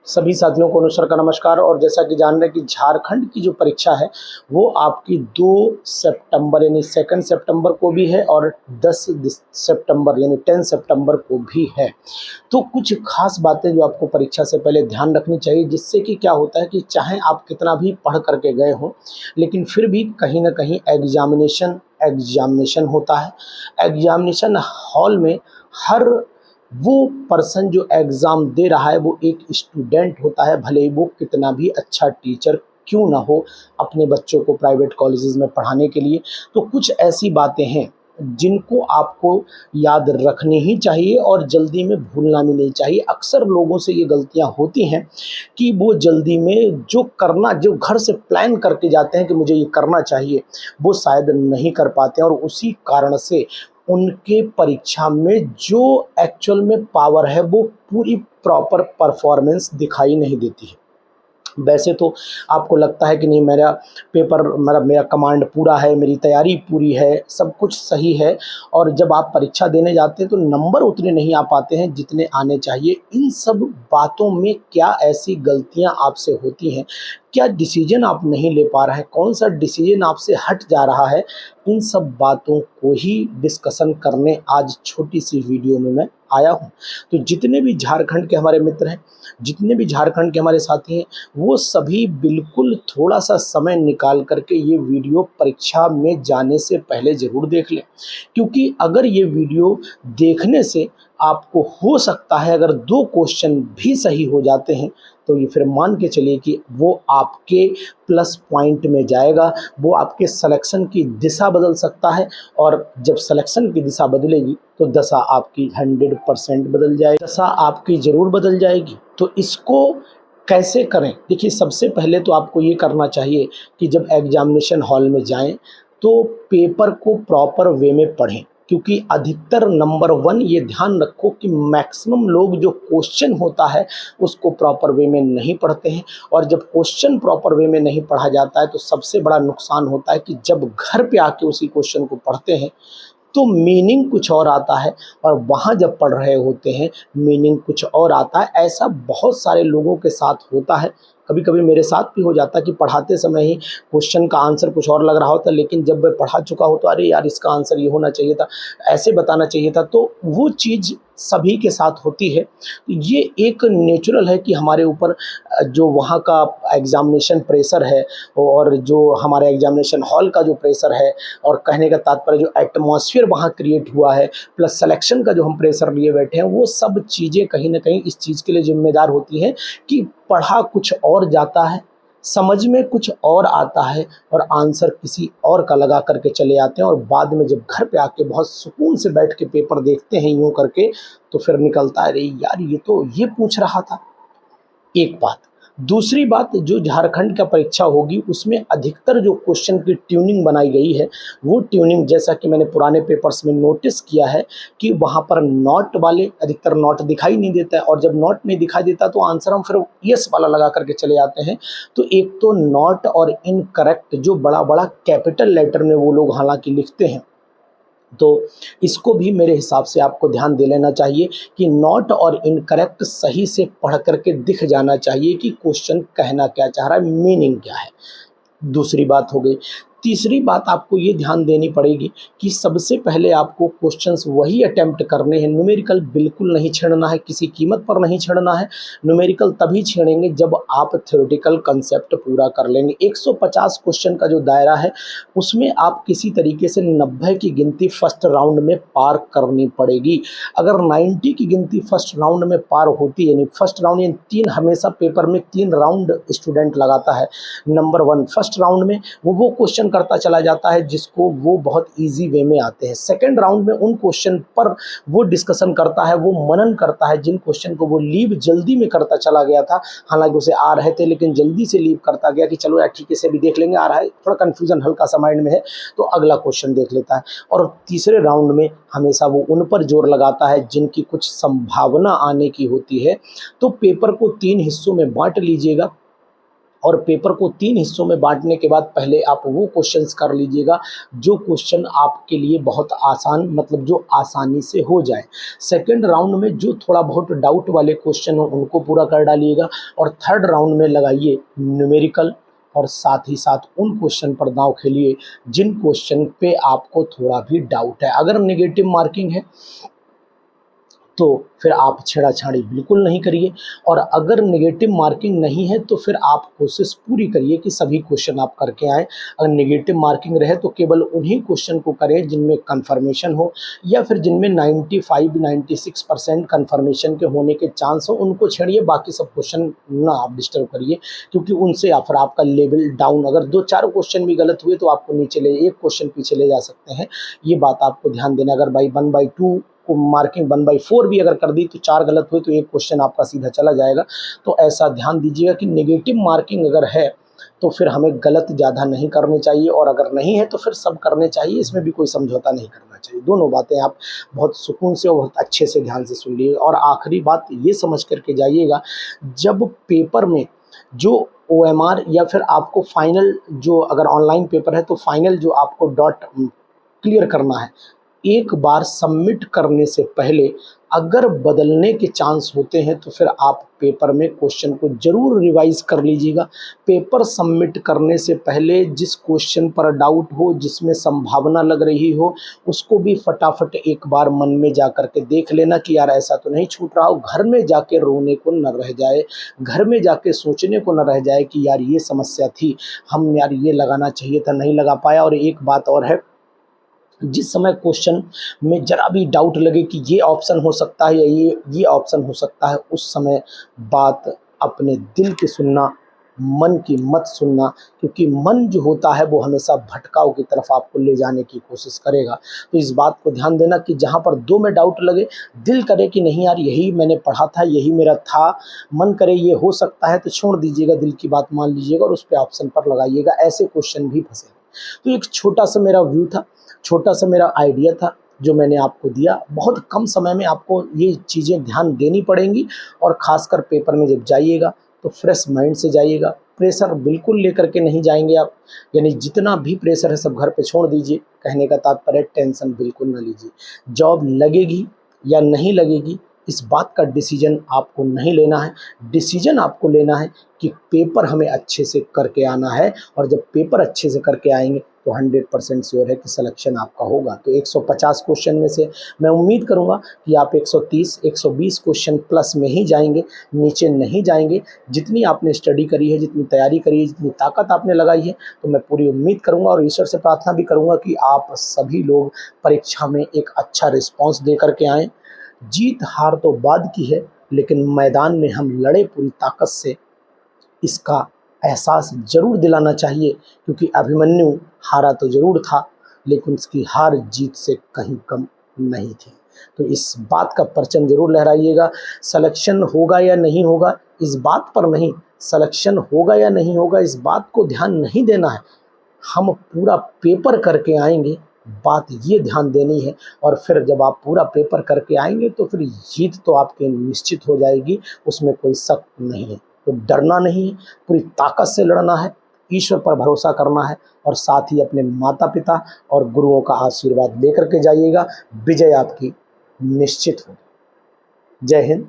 सभी साथियों को अनुसर का नमस्कार। और जैसा कि जान रहे हैं कि झारखंड की जो परीक्षा है वो आपकी 2 सितंबर यानी 2 सितंबर को भी है और 10 सितंबर यानी 10 सितंबर को भी है। तो कुछ खास बातें जो आपको परीक्षा से पहले ध्यान रखनी चाहिए, जिससे कि क्या होता है कि चाहे आप कितना भी पढ़ करके गए हों, लेकिन फिर भी कहीं ना कहीं एग्जामिनेशन होता है। एग्जामिनेशन हॉल में हर वो पर्सन जो एग्ज़ाम दे रहा है वो एक स्टूडेंट होता है, भले ही वो कितना भी अच्छा टीचर क्यों ना हो अपने बच्चों को प्राइवेट कॉलेजेस में पढ़ाने के लिए। तो कुछ ऐसी बातें हैं जिनको आपको याद रखनी ही चाहिए और जल्दी में भूलना भी नहीं चाहिए। अक्सर लोगों से ये गलतियां होती हैं कि वो जल्दी में जो घर से प्लान करके जाते हैं कि मुझे ये करना चाहिए, वो शायद नहीं कर पाते हैं और उसी कारण से उनके परीक्षा में जो एक्चुअल में पावर है वो पूरी प्रॉपर परफॉर्मेंस दिखाई नहीं देती है। वैसे तो आपको लगता है कि नहीं, मेरा कमांड पूरा है, मेरी तैयारी पूरी है, सब कुछ सही है, और जब आप परीक्षा देने जाते हैं तो नंबर उतने नहीं आ पाते हैं जितने आने चाहिए। इन सब बातों में क्या ऐसी गलतियां आपसे होती हैं, क्या डिसीजन आप नहीं ले पा रहे हैं, कौन सा डिसीजन आपसे हट जा रहा है, इन सब बातों को ही डिस्कशन करने आज छोटी सी वीडियो में मैं आया हूं। तो जितने भी झारखंड के हमारे मित्र हैं, जितने भी झारखंड के हमारे साथी हैं, वो सभी बिल्कुल थोड़ा सा समय निकाल करके ये वीडियो परीक्षा में जाने से पहले ज़रूर देख लें। क्योंकि अगर ये वीडियो देखने से आपको हो सकता है अगर 2 क्वेश्चन भी सही हो जाते हैं तो ये फिर मान के चलिए कि वो आपके प्लस पॉइंट में जाएगा, वो आपके सिलेक्शन की दिशा बदल सकता है। और जब सिलेक्शन की दिशा बदलेगी तो दशा आपकी 100% बदल जाएगी, दशा आपकी ज़रूर बदल जाएगी। तो इसको कैसे करें? देखिए, सबसे पहले तो आपको ये करना चाहिए कि जब एग्जामिनेशन हॉल में जाएं तो पेपर को प्रॉपर वे में पढ़ें। क्योंकि अधिकतर नंबर 1 ये ध्यान रखो कि मैक्सिमम लोग जो क्वेश्चन होता है उसको प्रॉपर वे में नहीं पढ़ते हैं। और जब क्वेश्चन प्रॉपर वे में नहीं पढ़ा जाता है तो सबसे बड़ा नुकसान होता है कि जब घर पे आके उसी क्वेश्चन को पढ़ते हैं तो मीनिंग कुछ और आता है, और वहाँ जब पढ़ रहे होते हैं मीनिंग कुछ और आता है। ऐसा बहुत सारे लोगों के साथ होता है। कभी कभी मेरे साथ भी हो जाता है कि पढ़ाते समय ही क्वेश्चन का आंसर कुछ और लग रहा होता है, लेकिन जब मैं पढ़ा चुका हो तो अरे यार, इसका आंसर ये होना चाहिए था, ऐसे बताना चाहिए था। तो वो चीज़ सभी के साथ होती है। ये एक नेचुरल है कि हमारे ऊपर जो वहाँ का एग्ज़ामिनेशन प्रेशर है और जो हमारे एग्ज़ामिनेशन हॉल का जो प्रेशर है, और कहने का तात्पर्य जो एटमॉस्फेयर वहाँ क्रिएट हुआ है, प्लस सिलेक्शन का जो हम प्रेशर लिए बैठे हैं, वो सब चीज़ें कहीं ना कहीं इस चीज़ के लिए जिम्मेदार होती हैं कि पढ़ा कुछ और जाता है, समझ में कुछ और आता है, और आंसर किसी और का लगा करके चले आते हैं। और बाद में जब घर पे आके बहुत सुकून से बैठ के पेपर देखते हैं यूं करके, तो फिर निकलता है अरे यार, ये तो ये पूछ रहा था। एक बात। दूसरी बात, जो झारखंड का परीक्षा होगी उसमें अधिकतर जो क्वेश्चन की ट्यूनिंग बनाई गई है, वो ट्यूनिंग जैसा कि मैंने पुराने पेपर्स में नोटिस किया है कि वहाँ पर नॉट वाले अधिकतर नॉट दिखाई नहीं देता है, और जब नॉट नहीं दिखाई देता तो आंसर हम फिर यस वाला लगा करके चले जाते हैं। तो एक तो नॉट और इनकरेक्ट जो बड़ा बड़ा कैपिटल लेटर में वो लोग हालांकि लिखते हैं, तो इसको भी मेरे हिसाब से आपको ध्यान दे लेना चाहिए कि नॉट और इनकरेक्ट सही से पढ़ करके दिख जाना चाहिए कि क्वेश्चन कहना क्या चाह रहा है, मीनिंग क्या है। दूसरी बात हो गई। तीसरी बात आपको ये ध्यान देनी पड़ेगी कि सबसे पहले आपको क्वेश्चंस वही अटेम्प्ट करने हैं, न्यूमेरिकल बिल्कुल नहीं छेड़ना है, किसी कीमत पर नहीं छेड़ना है। न्यूमेरिकल तभी छेड़ेंगे जब आप थ्योरेटिकल कंसेप्ट पूरा कर लेंगे। 150 क्वेश्चन का जो दायरा है उसमें आप किसी तरीके से 90 की गिनती फर्स्ट राउंड में पार करनी पड़ेगी। अगर 90 की गिनती फर्स्ट राउंड में पार होती है, यानी फर्स्ट राउंड यानी 3, हमेशा पेपर में 3 राउंड स्टूडेंट लगाता है। नंबर 1 फर्स्ट राउंड में वो क्वेश्चन करता चला जाता है जिसको वो बहुत इजी वे में आते हैं। सेकंड राउंड में उन क्वेश्चन पर वो डिस्कशन करता है, वो मनन करता है, जिन क्वेश्चन को वो लीव जल्दी में करता चला गया था, हालांकि उसे आ रहे थे लेकिन जल्दी से लीव करता गया कि चलो यार ठीक है, से भी देख लेंगे, आ रहा है, थोड़ा कंफ्यूजन हल्का सा माइंड में है तो अगला क्वेश्चन देख लेता है। और तीसरे राउंड में हमेशा वो उन पर जोर लगाता है जिनकी कुछ संभावना आने की होती है। तो पेपर को 3 हिस्सों में बांट लीजिएगा। और पेपर को 3 हिस्सों में बांटने के बाद पहले आप वो क्वेश्चंस कर लीजिएगा जो क्वेश्चन आपके लिए बहुत आसान, मतलब जो आसानी से हो जाए। सेकंड राउंड में जो थोड़ा बहुत डाउट वाले क्वेश्चन हो उनको पूरा कर डालिएगा और थर्ड राउंड में लगाइए न्यूमेरिकल और साथ ही साथ उन क्वेश्चन पर दांव खेलिए जिन क्वेश्चन पे आपको थोड़ा भी डाउट है। अगर नेगेटिव मार्किंग है तो फिर आप छेड़ाछाड़ी बिल्कुल नहीं करिए, और अगर नेगेटिव मार्किंग नहीं है तो फिर आप कोशिश पूरी करिए कि सभी क्वेश्चन आप करके आएँ। अगर नेगेटिव मार्किंग रहे तो केवल उन्हीं क्वेश्चन को करें जिनमें कन्फर्मेशन हो, या फिर जिनमें 95-96% कन्फर्मेशन के होने के चांस हो उनको छेड़िए, बाकी सब क्वेश्चन ना आप डिस्टर्ब करिए, क्योंकि उनसे या फिर आपका लेवल डाउन, अगर 2-4 क्वेश्चन भी गलत हुए तो आपको नीचे ले, एक क्वेश्चन पीछे ले जा सकते हैं। ये बात आपको ध्यान देना। अगर बाई 1/2 को मार्किंग 1/4 भी अगर कर दी तो 4 गलत हुए तो एक क्वेश्चन आपका सीधा चला जाएगा। तो ऐसा ध्यान दीजिएगा कि नेगेटिव मार्किंग अगर है तो फिर हमें गलत ज़्यादा नहीं करनी चाहिए, और अगर नहीं है तो फिर सब करने चाहिए, इसमें भी कोई समझौता नहीं करना चाहिए। दोनों बातें आप बहुत सुकून से और बहुत अच्छे से ध्यान से सुन लिए। और आखिरी बात ये समझ करके जाइएगा, जब पेपर में जो OMR या फिर आपको फाइनल, जो अगर ऑनलाइन पेपर है तो फाइनल जो आपको डॉट क्लियर करना है, एक बार सबमिट करने से पहले अगर बदलने के चांस होते हैं तो फिर आप पेपर में क्वेश्चन को ज़रूर रिवाइज कर लीजिएगा। पेपर सबमिट करने से पहले जिस क्वेश्चन पर डाउट हो, जिसमें संभावना लग रही हो, उसको भी फटाफट एक बार मन में जा कर के देख लेना कि यार ऐसा तो नहीं छूट रहा हो। घर में जाके रोने को न रह जाए, घर में जाके सोचने को न रह जाए कि यार ये समस्या थी, हम यार ये लगाना चाहिए था, नहीं लगा पाया। और एक बात और है, जिस समय क्वेश्चन में जरा भी डाउट लगे कि ये ऑप्शन हो सकता है या ये ऑप्शन हो सकता है, उस समय बात अपने दिल की सुनना, मन की मत सुनना, क्योंकि मन जो होता है वो हमेशा भटकाव की तरफ आपको ले जाने की कोशिश करेगा। तो इस बात को ध्यान देना कि जहाँ पर 2 में डाउट लगे, दिल करे कि नहीं यार यही मैंने पढ़ा था, यही मेरा था, मन करे ये हो सकता है, तो छोड़ दीजिएगा, दिल की बात मान लीजिएगा और उस पे ऑप्शन पर लगाइएगा। ऐसे क्वेश्चन भी फंसे। तो एक छोटा सा मेरा व्यू था, छोटा सा मेरा आइडिया था जो मैंने आपको दिया। बहुत कम समय में आपको ये चीज़ें ध्यान देनी पड़ेंगी, और ख़ासकर पेपर में जब जाइएगा तो फ्रेश माइंड से जाइएगा। प्रेशर बिल्कुल लेकर के नहीं जाएंगे आप, यानी जितना भी प्रेशर है सब घर पे छोड़ दीजिए। कहने का तात्पर्य टेंशन बिल्कुल ना लीजिए। जॉब लगेगी या नहीं लगेगी इस बात का डिसीजन आपको नहीं लेना है। डिसीजन आपको लेना है कि पेपर हमें अच्छे से करके आना है, और जब पेपर अच्छे से करके आएंगे तो 100% श्योर है कि सिलेक्शन आपका होगा। तो 150 क्वेश्चन में से मैं उम्मीद करूंगा कि आप 130-120 क्वेश्चन प्लस में ही जाएंगे, नीचे नहीं जाएंगे। जितनी आपने स्टडी करी है, जितनी तैयारी करी है, जितनी ताकत आपने लगाई है, तो मैं पूरी उम्मीद करूंगा और ईश्वर से प्रार्थना भी करूंगा कि आप सभी लोग परीक्षा में एक अच्छा रिस्पॉन्स दे करके आएँ। जीत हार तो बाद की है, लेकिन मैदान में हम लड़े पूरी ताकत से, इसका एहसास ज़रूर दिलाना चाहिए। क्योंकि अभिमन्यु हारा तो ज़रूर था, लेकिन उसकी हार जीत से कहीं कम नहीं थी। तो इस बात का परचम ज़रूर लहराइएगा। सिलेक्शन होगा या नहीं होगा इस बात पर नहीं, सिलेक्शन होगा या नहीं होगा इस बात को ध्यान नहीं देना है। हम पूरा पेपर करके आएंगे, बात ये ध्यान देनी है। और फिर जब आप पूरा पेपर करके आएंगे तो फिर जीत तो आपकी निश्चित हो जाएगी, उसमें कोई शक नहीं है। तो डरना नहीं है, पूरी ताकत से लड़ना है, ईश्वर पर भरोसा करना है, और साथ ही अपने माता पिता और गुरुओं का आशीर्वाद लेकर के जाइएगा। विजय आपकी निश्चित हो। जय हिंद,